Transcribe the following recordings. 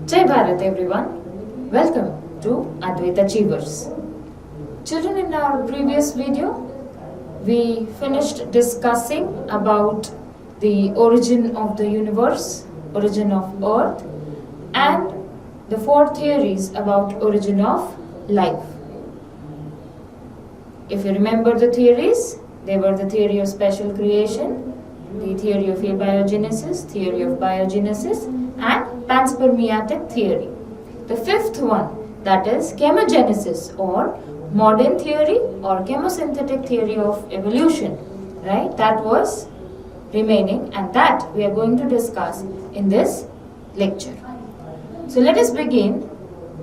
Jai Bharat everyone. Welcome to Advait Achievers. Children, in our previous video, we finished discussing about the origin of the universe, origin of earth, and the four theories about origin of life. If you remember the theories, they were the theory of special creation, the theory of abiogenesis, theory of biogenesis, and panspermiatic theory. The fifth one, that is chemogenesis or modern theory or chemosynthetic theory of evolution, right? That was remaining, and that we are going to discuss in this lecture. So let us begin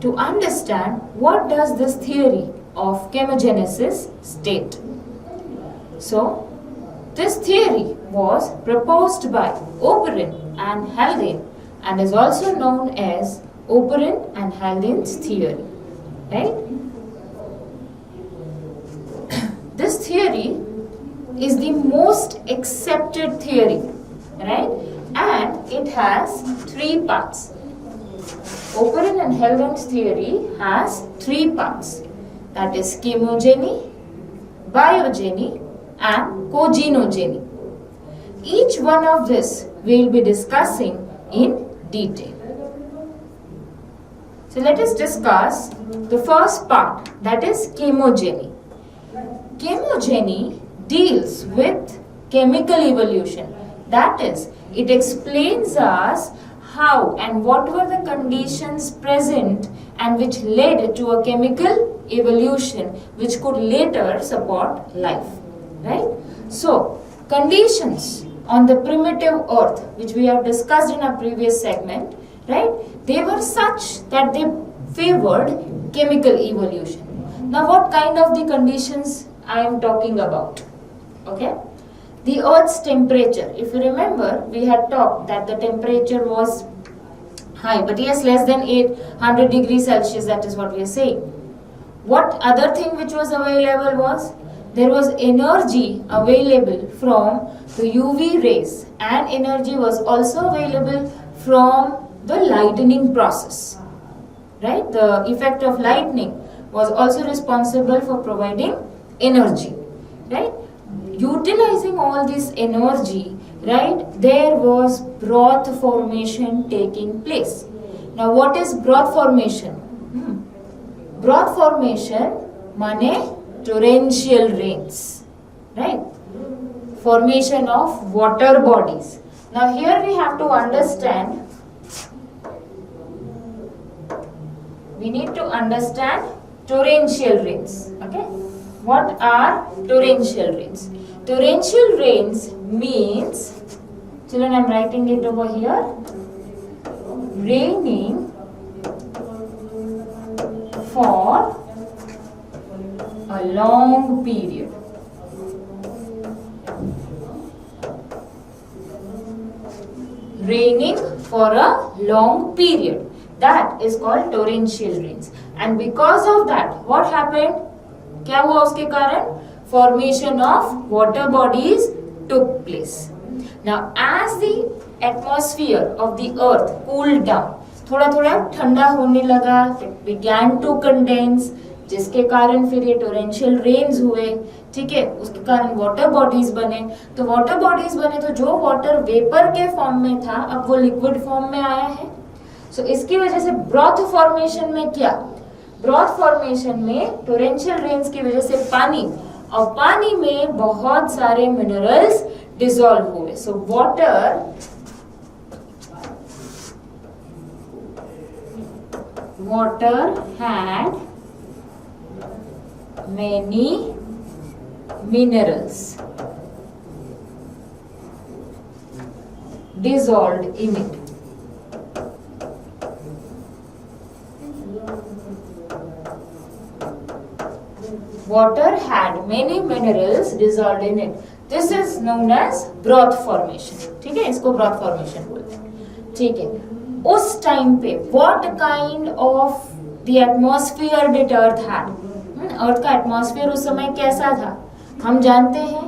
to understand what does this theory of chemogenesis state. So this theory was proposed by Oparin and Haldane and is also known as Oparin and Haldane's theory, right? This theory is the most accepted theory, right? And it has three parts. Oparin and Haldane's theory has three parts, that is chemogeny, biogeny, and cogenogeny. Each one of this we will be discussing in detail. So let us discuss the first part, that is chemogeny. Chemogeny deals with chemical evolution. That is, it explains us how and what were the conditions present and which led to a chemical evolution which could later support life. Right? So, conditions on the primitive earth, which we have discussed in our previous segment, right? They were such that they favored chemical evolution. Now, what kind of the conditions I am talking about? Okay? The earth's temperature. If you remember, we had talked that the temperature was high, but yes, less than 800 degrees Celsius, that is what we are saying. What other thing which was available was, there was energy available from the UV rays, and energy was also available from the lightning process, right? The effect of lightning was also responsible for providing energy, right? Utilizing all this energy, right, there was broth formation taking place. Now what is broth formation? Broth formation mane torrential rains, right? Formation of water bodies. Now here we have to understand, we need to understand torrential rains. Okay? What are torrential rains? Torrential rains means, children, I am writing it over here, raining for a long period. Raining for a long period. That is called torrential rains. And because of that, what happened? क्या हुआ उसके कारण? Formation of water bodies took place. Now, as the atmosphere of the earth cooled down, थोड़ा थोड़ा ठंडा होने लगा, it began to condense, जिसके कारण फिर ये टोरेंशियल रेन्स हुए, ठीक है, उसके कारण वाटर बॉडीज बने. तो वाटर बॉडीज बने तो जो वाटर वेपर के फॉर्म में था अब वो लिक्विड फॉर्म में आया है. सो इसकी वजह से ब्रॉथ फॉर्मेशन में क्या, ब्रॉथ फॉर्मेशन में टोरेंशियल रेन्स की वजह से पानी, और पानी में बहुत सारे मिनरल्स डिसॉल्व हुए. सो water had many minerals dissolved in it. Water had many minerals dissolved in it. This is known as broth formation. ठीक है, इसको broth formation बोलते हैं. ठीक है, उस टाइम पे what kind of the atmosphere did earth had? अर्थ का एटमॉस्फेयर उस समय कैसा था? हम जानते हैं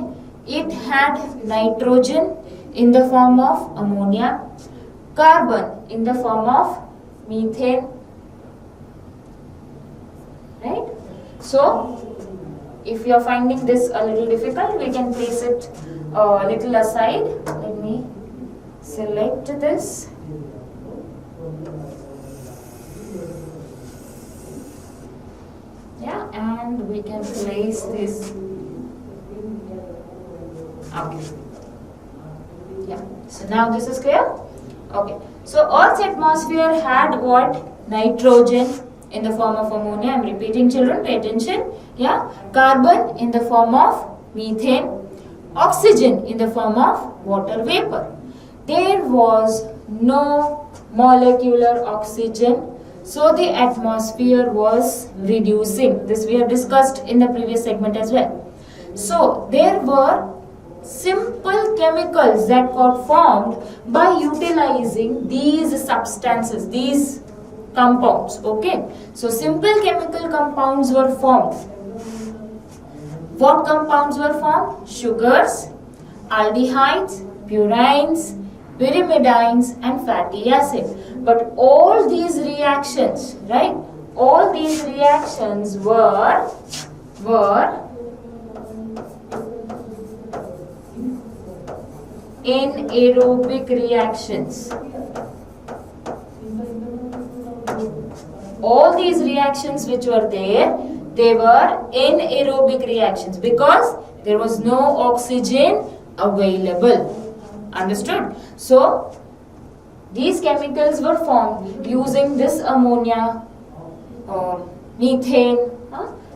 it had nitrogen in the form of ammonia, carbon in the form of methane, right? So if you are finding this a little difficult, we can place it a little aside. Let me select this. Yeah, and we can place this. Okay. Yeah, so now this is clear? Okay. So Earth's atmosphere had what? Nitrogen in the form of ammonia. I'm repeating, children, pay attention. Yeah. Carbon in the form of methane. Oxygen in the form of water vapor. There was no molecular oxygen, so the atmosphere was reducing. This we have discussed in the previous segment as well. So there were simple chemicals that got formed by utilizing these substances, these compounds. Okay, so simple chemical compounds were formed. What compounds were formed? Sugars, aldehydes, purines, pyrimidines and fatty acid. But all these reactions, right? All these reactions were anaerobic reactions. All these reactions which were there, they were anaerobic reactions because there was no oxygen available. Understood? So these chemicals were formed using this ammonia, methane,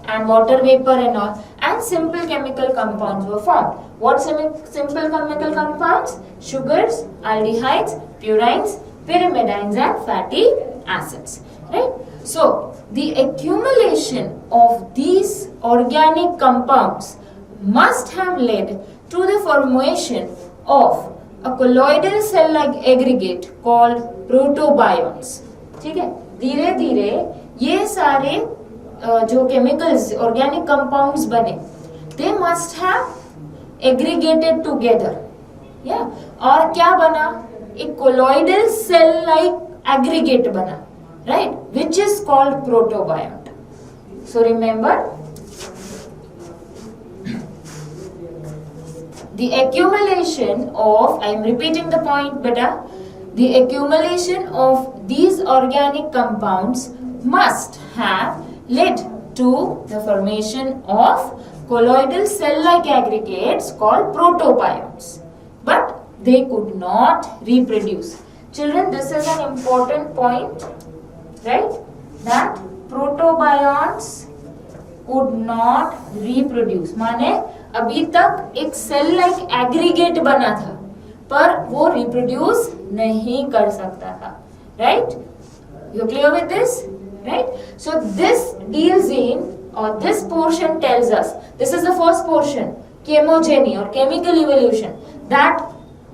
and water vapor and all, and simple chemical compounds were formed. What simple chemical compounds? Sugars, aldehydes, purines, pyrimidines and fatty acids. Right? So the accumulation of these organic compounds must have led to the formation of a colloidal cell-like aggregate called protobions. ठीक है, धीरे धीरे ये सारे जो chemicals, organic compounds बने, they must have aggregated together. Yeah, और क्या बना? एक colloidal cell-like aggregate बना, right? Which is called protobiont. So remember, the accumulation of, I am repeating the point, beta, the accumulation of these organic compounds must have led to the formation of colloidal cell-like aggregates called protobionts. But they could not reproduce. Children, this is an important point, right? That protobionts could not reproduce. माने अभी तक एक cell like aggregate बना था पर वो reproduce नहीं कर सकता था. Right? You clear with this? Right? So this deals in, और this portion tells us, this is the first portion, chemogeny और chemical evolution. That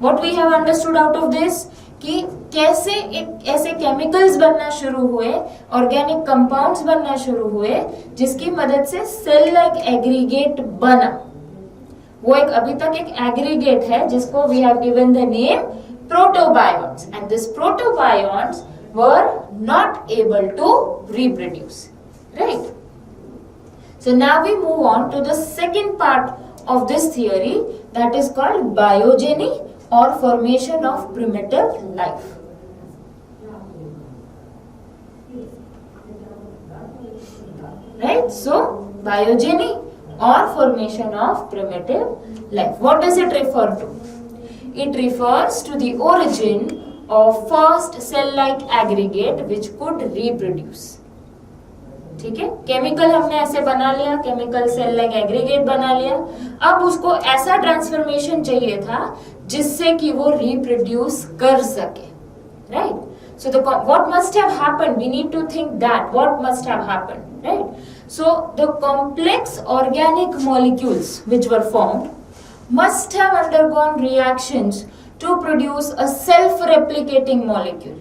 what we have understood out of this, कि कैसे एक ऐसे केमिकल्स बनना शुरू हुए, organic compounds बनना शुरू हुए जिसकी मदद से सेल लाइक एग्रीगेट बना. वो एक अभी तक एक एग्रीगेट है जिसको we have given the name protobionts, and this protobionts were not able to reproduce. Right? So now we move on to the second part of this theory, that is called biogeny or formation of primitive life. Right? So, biogeny or formation of primitive life. What does it refer to? It refers to the origin of first cell-like aggregate which could reproduce. ठीक है, chemical हमने ऐसे बना लिया, chemical cell like aggregate बना लिया. अब उसको ऐसा ट्रांसफॉर्मेशन चाहिए था जिससे कि वो रिप्रोड्यूस कर सके. Right? So the what must have happened, we need to think that what must have happened. Right? So the complex organic molecules which were formed must have undergone reactions to produce a self replicating molecule.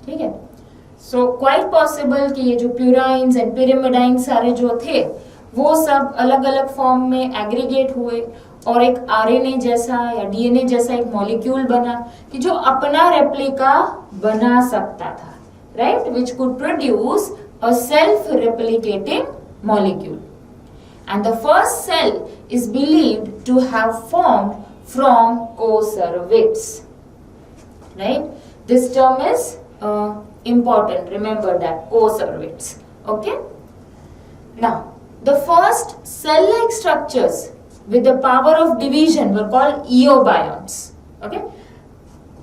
ठीक है? So quite possible कि ये जो purines and pyrimidines सारे जो थे वो सब अलग अलग फॉर्म में एग्रीगेट हुए और एक आरएनए जैसा या डीएनए जैसा एक मॉलिक्यूल बना कि जो अपना रेप्लिका बना सकता था, right, which could produce a self replicating molecule. And the first cell is believed to have formed from co-servates. Right? This term is important. Remember that, co-servates. Okay? Now, the first cell-like structures with the power of division were called eobionts. Okay?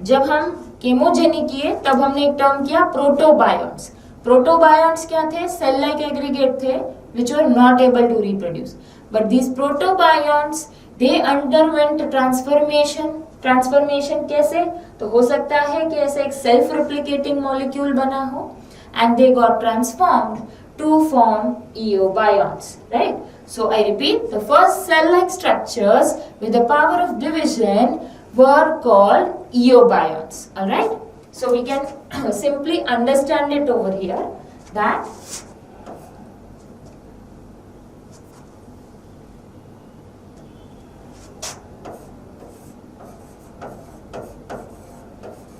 जब हम केमोजेनी किए तब हमने एक term किया प्रोटोबायोन्ट्स. प्रोटोबायोन्ट्स क्या थे? Cell like aggregate थे which were not able to reproduce. But these protobionts, they underwent transformation. Transformation कैसे? तो हो सकता है कि ऐसे एक self replicating molecule बना हो and they got transformed to form eobionts, right? So I repeat, the first cell-like structures with the power of division were called eobionts. All right? So we can simply understand it over here that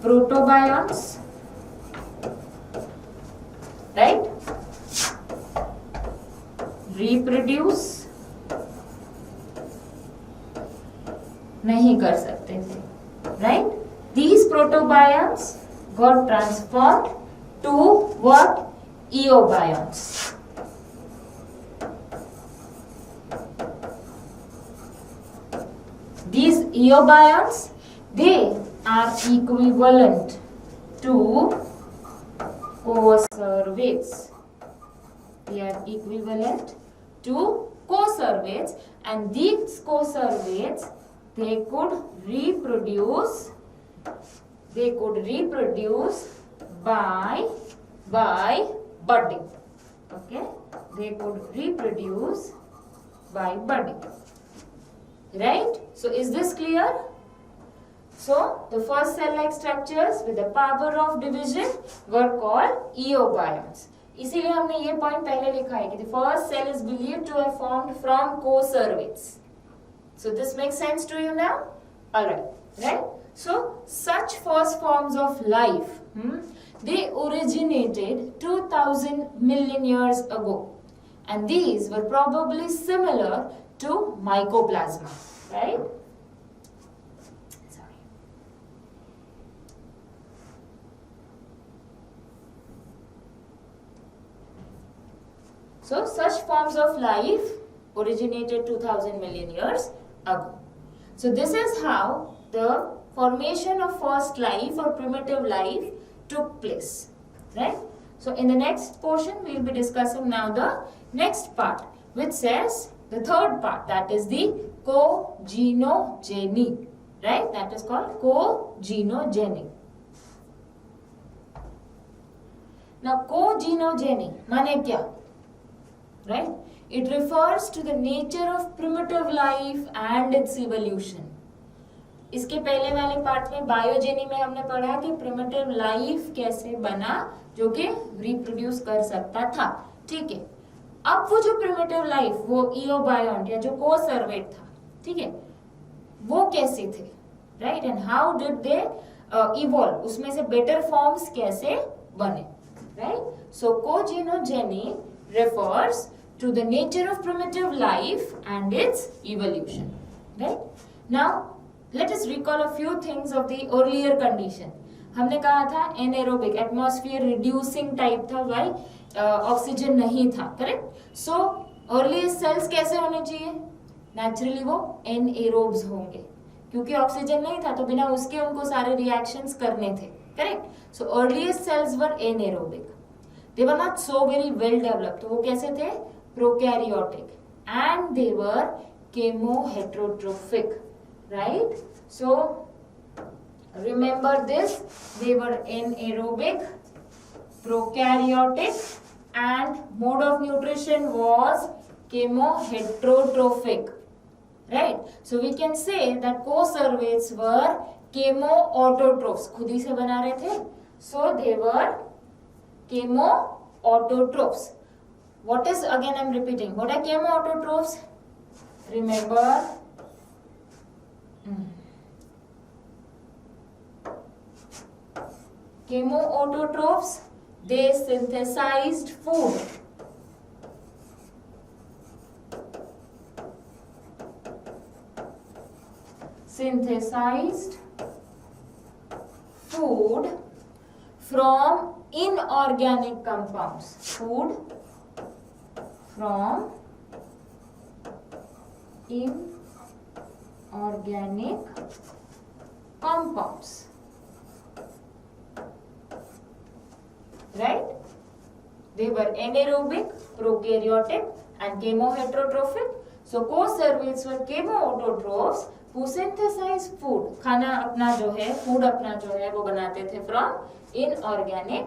protobionts, right, reproduce नहीं कर सकते थे, right? These protobionts got transformed to what? Eobionts. These eobionts, they are equivalent to co-servates. They are equivalent to co-servates, and these co-servates, they could reproduce by budding. Okay, they could reproduce by budding, right? So is this clear? So the first cell-like structures with the power of division were called eobionts. इसीलिए हमने ये point पहले लिखा है कि the first cell is believed to have formed from co-servates. So this makes sense to you now? Alright, right? So such first forms of life, they originated 2000 million years ago, and these were probably similar to mycoplasma, right? So such forms of life originated 2000 million years ago. So this is how the formation of first life or primitive life took place, right? So in the next portion we will be discussing now the next part, which says the third part, that is the cogenogeny, right? That is called cogenogeny. Now cogenogeny माने क्या? Right? It refers to the nature of primitive life and its evolution. इसके पहले वाले part में बायोजेनी में हमने पढ़ा कि प्रिमिटिव लाइफ कैसे बना जो कि रिप्रोड्यूस कर सकता था, ठीक है. अब वो जो प्रिमिटिव लाइफ, वो इयोबायोन्ट या जो कोसर्वेट था, ठीक है, वो कैसे थे, right, and how did they evolve, उसमें से बेटर फॉर्म्स कैसे बने, राइट. सो कोजेनोजेनी refers to the nature of primitive life and its evolution, right? Now let us recall a few things of the earlier condition. हमने कहा था anaerobic, atmosphere reducing type था, Y oxygen नहीं था, correct. So early sales कैसे होने चाहिए? Naturally वो एनएरोब्स होंगे, क्योंकि ऑक्सीजन नहीं था तो बिना उसके उनको सारे रिएक्शंस करने थे, correct. So earliest cells were anaerobic. They were not so very well developed. तो वो कैसे थे? Prokaryotic. And they were chemoheterotrophic. Right? So, remember this. They were anaerobic, prokaryotic, and mode of nutrition was chemoheterotrophic. Right? So, we can say that coservates were chemoautotrophs. खुद ही से बना रहे थे. So, they were chemoautotrophs. what is, again I'm repeating, what are chemoautotrophs? Remember, chemoautotrophs, they synthesized food. Synthesized food from inorganic compounds. Food from inorganic compounds. Right? They were anaerobic, prokaryotic and chemoheterotrophic. So co-cervates were chemoautotrophs who synthesize food. खाना अपना जो है, food अपना जो है वो बनाते थे from inorganic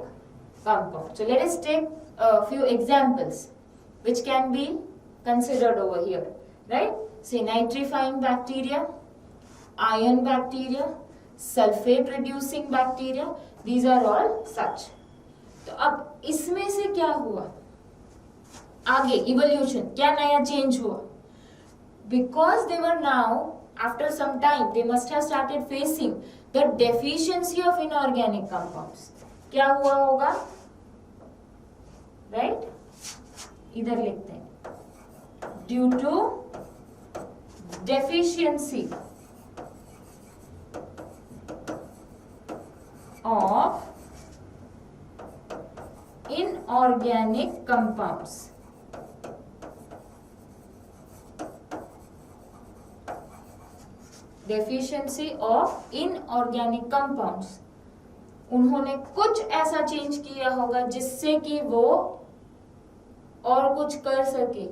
compound. So let us take a few examples which can be considered over here. Right? Say nitrifying bacteria, iron bacteria, sulfate reducing bacteria. These are all such. तो अब इसमें से क्या हुआ आगे इवोल्यूशन, क्या नया चेंज हुआ? Because they were now after some time they must have started facing the deficiency of inorganic compounds. क्या हुआ होगा? राइट, इधर लिखते हैं, due to deficiency of inorganic compounds. Deficiency of inorganic compounds. उन्होंने कुछ ऐसा चेंज किया होगा जिससे कि वो और कुछ कर सके,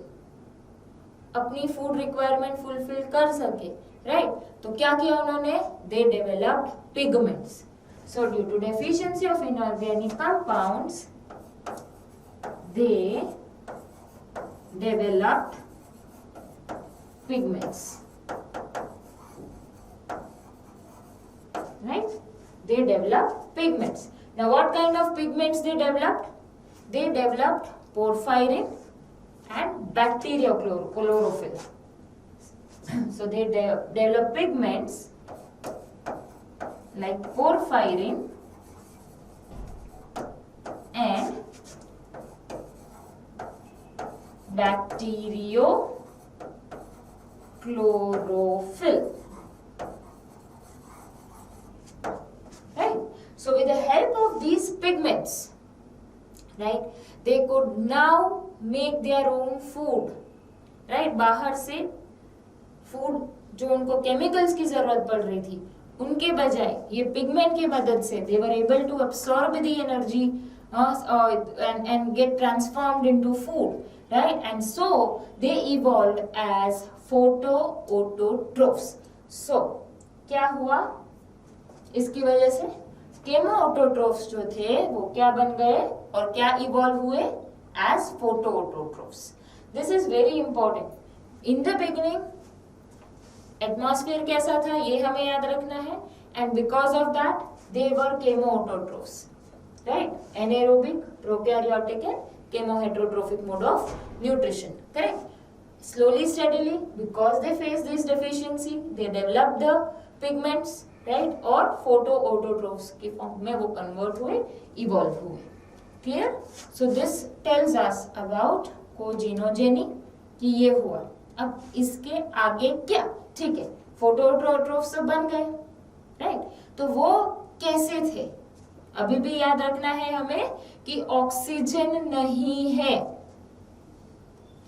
अपनी फूड रिक्वायरमेंट फुलफिल कर सके. राइट? तो क्या किया उन्होंने? They developed pigments. So due to deficiency of inorganic compounds they developed pigments. Right? They developed pigments. Now what kind of pigments they developed? They developed porphyrin and bacteria chlorophyll. So they developed pigments like porphyrin and bacteriochlorophyll. Right? So with the help of these pigments, right, they could now make their own food. Right? बाहर से food जो उनको chemicals की जरूरत पड़ रही थी, उनके बजाय ये पिगमेंट की मदद से they were able to absorb the energy and get transformed into food. Right? And so they evolved as photoautotrophs. So क्या हुआ इसकी वजह से? chemoautotrophs जो थे वो क्या बन गए और क्या इवॉल्व हुए? as photoautotrophs. This is very important. In the beginning atmosphere कैसा था ये हमें याद रखना है, and because of that they were chemoautotrophs. Right? Anaerobic, prokaryotic and chemoheterotrophic mode of nutrition. Correct? Slowly, steadily, because they face this deficiency, they develop the pigments, right? और photoautotrophs की form में वो कन्वर्ट हुए, evolve हुए. Clear? So this tells us about कोजिनोजेनी कि ये हुआ. अब इसके आगे क्या? ठीक है, photoautotrophs सब बन गए, राइट? तो वो कैसे थे? अभी भी याद रखना है हमें कि ऑक्सीजन नहीं है.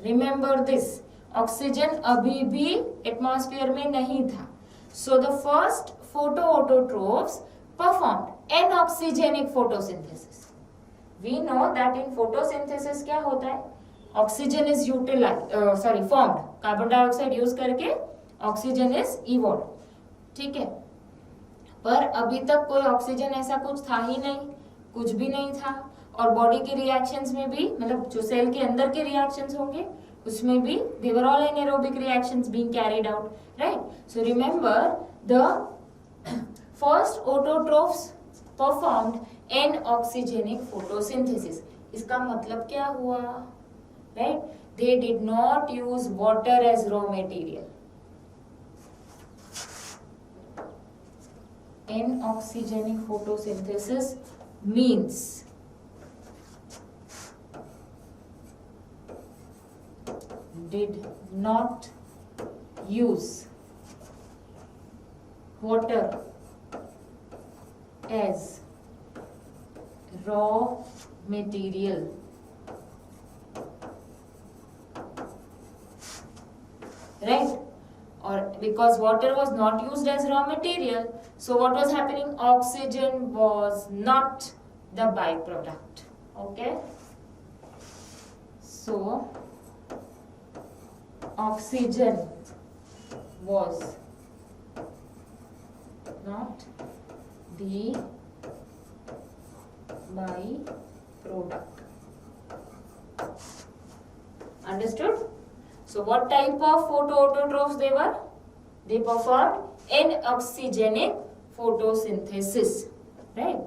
रिमेंबर दिस, ऑक्सीजन अभी भी एटमॉस्फेयर में नहीं था. So the first photoautotrophs performed anoxygenic photosynthesis. We know that in photosynthesis क्या होता है? Oxygen is formed, carbon dioxide use करके ऑक्सीजन इज इवॉल्व. ठीक है, पर अभी तक कोई ऑक्सीजन ऐसा कुछ था ही नहीं, कुछ भी नहीं था. और बॉडी के रिएक्शंस में भी, मतलब जो सेल के अंदर के रिएक्शंस होंगे उसमें भी they were all anaerobic reactions being carried out, right? So remember the first autotrophs performed anoxygenic photosynthesis. इसका मतलब क्या हुआ? right? They did not use water as raw material. Anoxygenic photosynthesis means did not use water as raw material. Right? Or because water was not used as raw material, so what was happening? Oxygen was not the byproduct. Okay? So, oxygen was not the byproduct. Understood? So what type of photoautotrophs they were? They performed anoxygenic photosynthesis, right?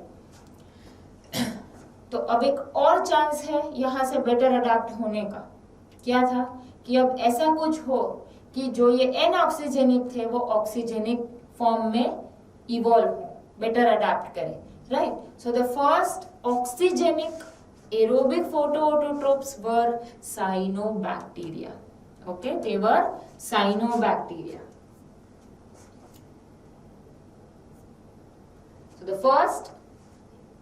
तो अब एक और chance है यहाँ से better adapt होने का. क्या था कि अब ऐसा कुछ हो कि जो ये एनऑक्सीजेनिक थे वो ऑक्सीजेनिक फॉर्म में इवॉल्व हो, बेटर अडाप्ट करें, right? So the first oxygenic aerobic photoautotrophs were cyanobacteria. Okay, they were cyanobacteria. So the first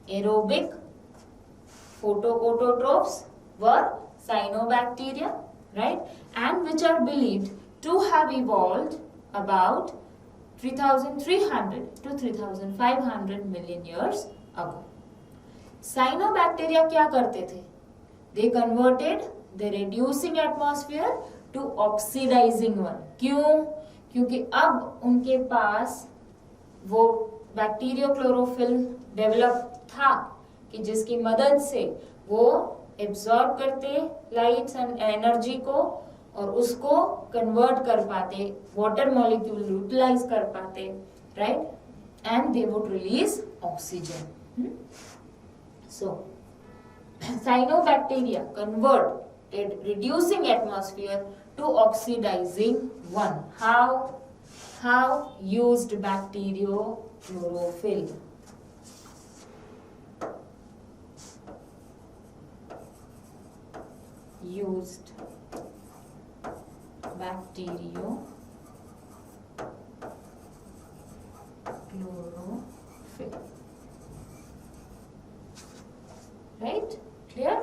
aerobic photoautotrophs were cyanobacteria, right? And which are believed to have evolved about 3,300 to 3,500 million years ago. Cyanobacteria क्या करते थे? They converted the reducing atmosphere to oxidizing one. क्यों? क्योंकि अब उनके पास वो bacteriochlorophyll develop था कि जिसकी मदद से वो एब्जॉर्ब करते लाइट्स एंड एनर्जी को और उसको कन्वर्ट कर पाते, वाटर मॉलिक्यूल यूटिलाइज कर पाते, right? And they would release oxygen. So, cyanobacteria converted reducing atmosphere to oxidizing one. How used bacteriochlorophyll? Used bacteriochlorophyll. Right? Clear?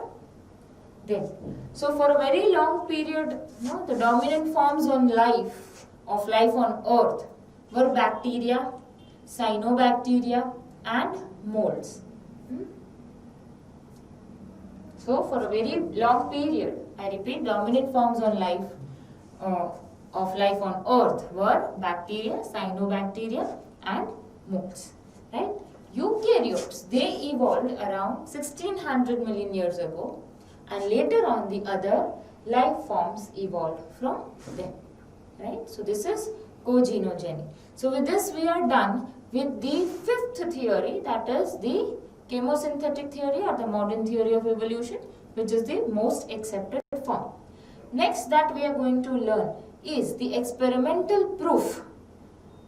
Then, so for a very long period, the dominant forms of life on earth were bacteria, cyanobacteria and molds. So for a very long period, I repeat, dominant forms of life on earth were bacteria, cyanobacteria and molds. Right? Eukaryotes, they evolved around 1600 million years ago, and later on the other life forms evolved from them, right? So this is cogenogeny. So with this we are done with the fifth theory, that is the chemosynthetic theory or the modern theory of evolution, which is the most accepted form. Next that we are going to learn is the experimental proof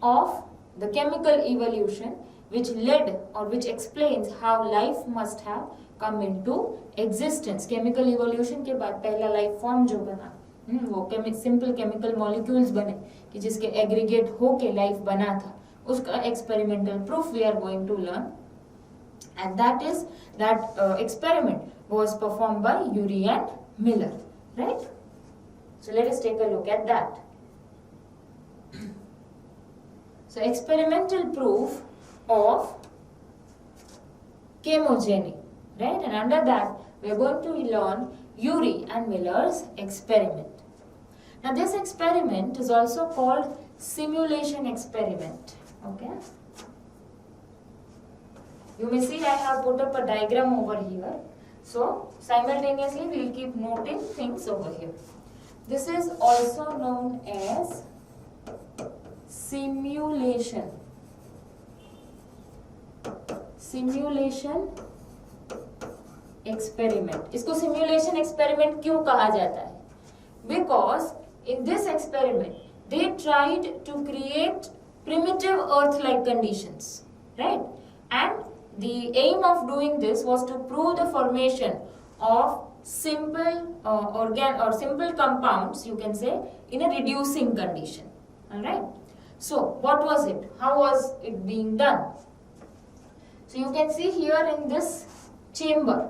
of the chemical evolution, which led or which explains how life must have come into existence. Chemical evolution के बाद पहला life form जो बना, वो simple chemical molecules बने कि जिसके aggregate होके life बना था, उसका experimental proof we are going to learn, and that is that experiment was performed by Urey and Miller, right? So let us take a look at that. So experimental proof of chemogeny, right? And under that we are going to learn Urey and Miller's experiment. Now this experiment is also called simulation experiment. Okay, you may see I have put up a diagram over here, so simultaneously we will keep noting things over here. This is also known as simulation experiment, इसको simulation experiment क्यों कहा जाता है? Because in this experiment they tried to create primitive earth-like conditions, right? And the aim of doing this was to prove the formation of simple simple compounds, you can say, in a reducing condition. All right. So what was it? How was it being done? So you can see here in this chamber,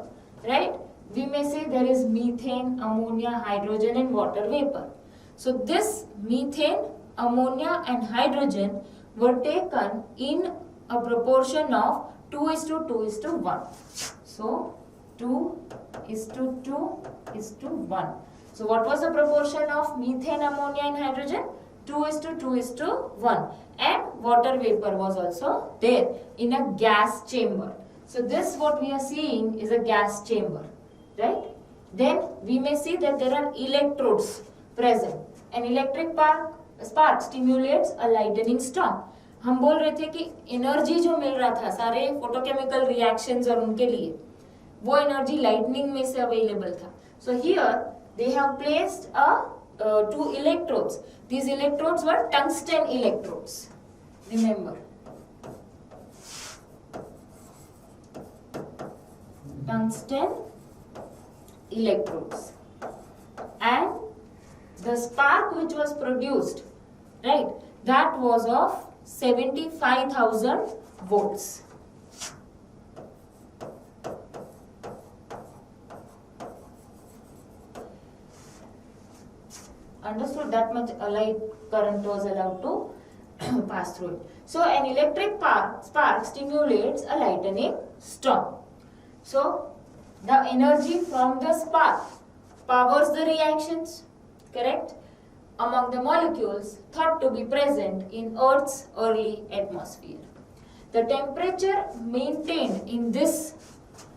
right? We may say there is methane, ammonia, hydrogen, and water vapor. So this methane, ammonia and hydrogen were taken in a proportion of 2:2:1. So 2:2:1. So what was the proportion of methane, ammonia and hydrogen? 2:2:1. And water vapor was also there in a gas chamber. So this what we are seeing is a gas chamber, right? Then we may see that there are electrodes present. An electric spark stimulates a lightning storm. हम बोल रहे थे कि energy जो मिल रहा था सारे photochemical reactions और उनके लिए, वो एनर्जी लाइटनिंग में से अवेलेबल था. So here they have placed two electrodes. These electrodes were tungsten electrodes. Remember, tungsten electrodes. And the spark which was produced, right, that was of 75,000 volts. Understood? That much light current was allowed to pass through it. So an electric spark stimulates a lightning storm. So the energy from the spark powers the reactions, correct, among the molecules thought to be present in Earth's early atmosphere. The temperature maintained in this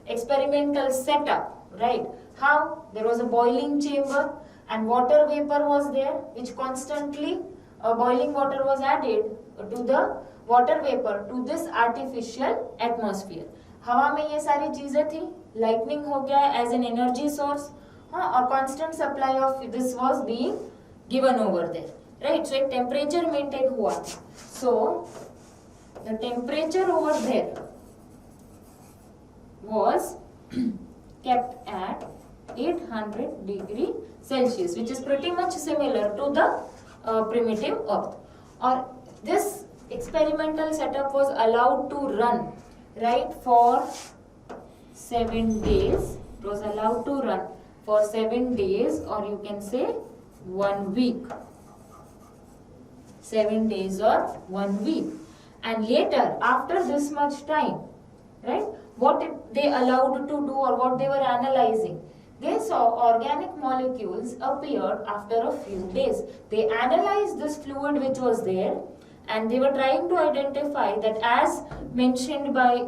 experimental setup, right? How? There was a boiling chamber and water vapor was there, which constantly boiling water was added to the water vapor to this artificial atmosphere. हवा में ये सारी चीजें थी, lightning हो गया as an energy source, हाँ, और constant supply of this was being given over there, right? So एक temperature maintain हुआ था. So the temperature over there was kept at 800 degree Celsius, which is pretty much similar to the primitive Earth. Or this experimental setup was allowed to run, right, for 7 days. It was allowed to run for 7 days, or you can say 1 week. 7 days or 1 week. And later, after this much time, right, what they allowed to do or what they were analyzing, they saw organic molecules appeared after a few days. They analyzed this fluid which was there and they were trying to identify that, as mentioned by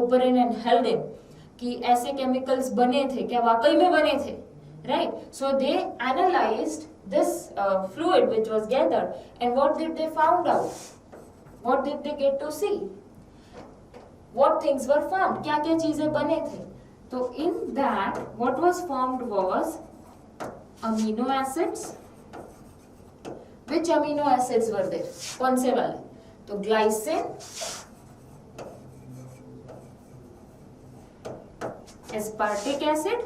Oparin and Haldane, कि ऐसे chemicals बने थे, क्या वाकई में बने थे, right? So they analyzed this fluid which was gathered, and what did they found out? What did they get to see? What things were formed? क्या क्या चीजें बने थे? So in that, what was formed was amino acids. Which amino acids were there? कौन से वाले? तो glycine, aspartic acid,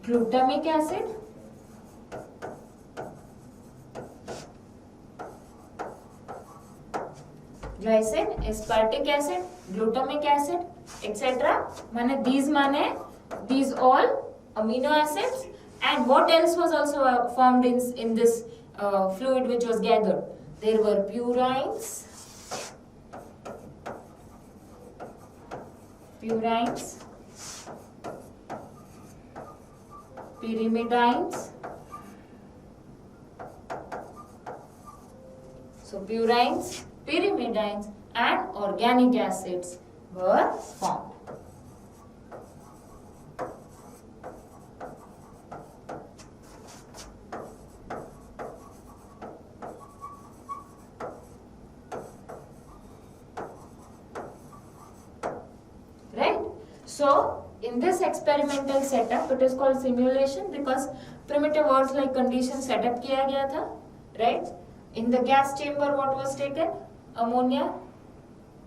glutamic acid, glycine, aspartic acid, glutamic acid, etc. These all amino acids. And what else was also formed in this fluid which was gathered? There were purines, pyrimidines. So purines, pyrimidines and organic acids were formed. So in this experimental setup, it is called simulation because primitive words like condition setup किया गया था, right? In the gas chamber, what was taken? Ammonia,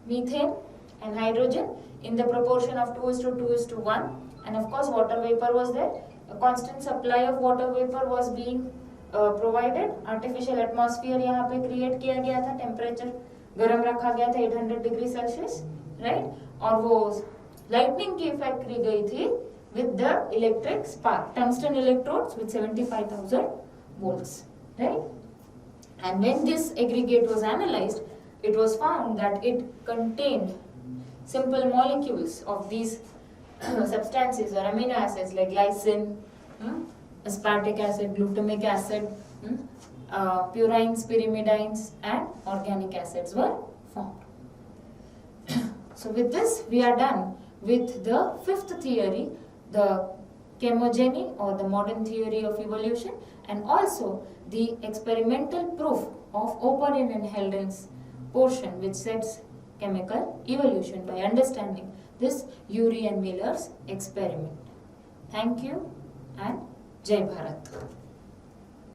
methane, and hydrogen in the proportion of 2:2:1, and of course water vapor was there. A constant supply of water vapor was being provided. Artificial atmosphere यहाँ पे create किया गया था, temperature गर्म रखा गया था 800 degree Celsius, right? और वो lightning की इफेक्ट की गई थी with the electric spark, tungsten electrodes with 75,000 volts, right? And when this aggregate was analyzed, it was found that it contained simple molecules of these substances or amino acids like glycine, aspartic acid, glutamic acid, purines, pyrimidines, and organic acids were formed. So with this, we are done with the fifth theory, the chemogeny or the modern theory of evolution, and also the experimental proof of Oparin and Heldon's portion, which sets chemical evolution by understanding this Urey and Miller's experiment. Thank you and Jai Bharat.